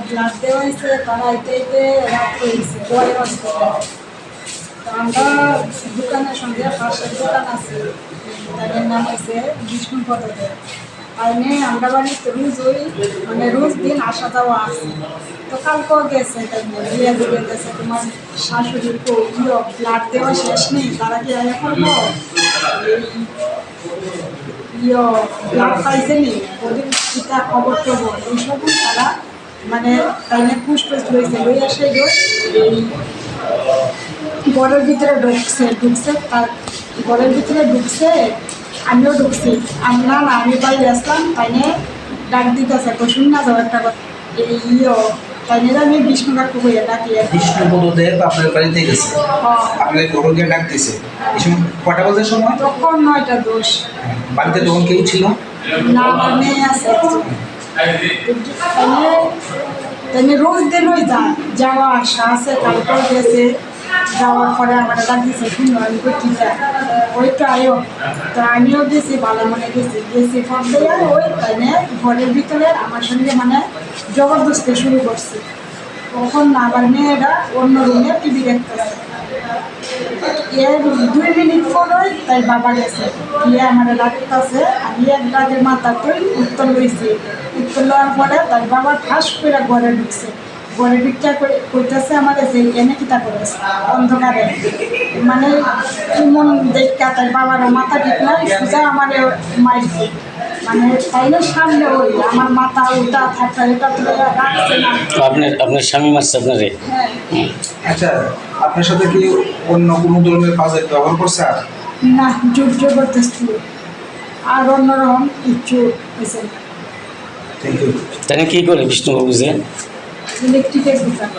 Blood দেওয়া হয়েছে তারা এতে রাত হয়েছে পরে হসপিটালে। তো আমরা দোকানের সঙ্গে পাশের দোকান আছে, তাদের নাম হয়েছে বিষ্ণুপদদের। আইনে আমরা বাড়িতে রোজ দিন আসা যাওয়া আছে। তো কালকেও গেছে দিয়ে গেছে তোমার শাশুড়ির ব্লাড দেওয়া শেষ নেই, তারা কি আগে করবো ব্লাড পাইছে নি ওদের পিতা খবর টবর এইসব তারা মানে তাইলে পুষ্ট হয়েছে লই আসে এই ঘরের ভিতরে ঢুকছে তার ঘরের ভিতরে ঢুকছে, আমিও ঢুকছি। না আমি বাইরে আসলাম, তাইনে ডাক দিতেছে তো শুন না যাও একটা কথা তাইনে আমি বিষ্ণু কাকু হইয়া ডাকি বিষ্ণুপদদেব আপনার বাড়িতে গেছে, আপনার ঘরকে ডাক দিছে। এই সময় কটা বাজার সময়? তখন 9টা 10। বাড়িতে তখন কেউ ছিল না, আমার মেয়ে আছে। তাইনে রোজ দিন ওই যাওয়া আসা আছে, কালকেও গেছে। যাওয়ার পরে আমার ডাকিছে শুনো আমি করছি যা ওই তো আয়ো। তো আমিও গেছি, ভালো মনে গেছি ফোন দিয়ে ওই তাইনে ঘরের ভিতরে আমার সঙ্গে মানে জবরদস্তি শুরু করছি। তখন আবার মেয়েরা অন্য রুমে টিভি দেখতেছে। এর 2 মিনিট পরে তাই বাবা গেছে গিয়ে আমার ডাকতেছে, আমি এক ডাকের মাথা উত্তর লইছি। উত্তর লওয়ার পরে তার বাবা ঠাস করে ঘরে ঢুকছে। ঘরে ঢুকটা করতেছে আমার যে এনে কিতা করেছে অন্ধকারে মানে এমন দেখা তার বাবার মাথা ঠিক নাই সোজা আমার মারছে। মানে তাইলে সামনে ওই আমার মাথা উল্টা থাকা এটা তুলে রাখছে না। আপনার স্বামী মারছে আপনারে? হ্যাঁ। আচ্ছা, আপনার সাথে কি অন্য কোনো ধরনের কাজের ব্যবহার করছে? আর না, জোর জবরদস্তি আর অন্যরকম কিছু হয়েছে না। Thank you. তাহলে কি করে বিষ্ণুবাবু যে ইলেকট্রিকের দোকান।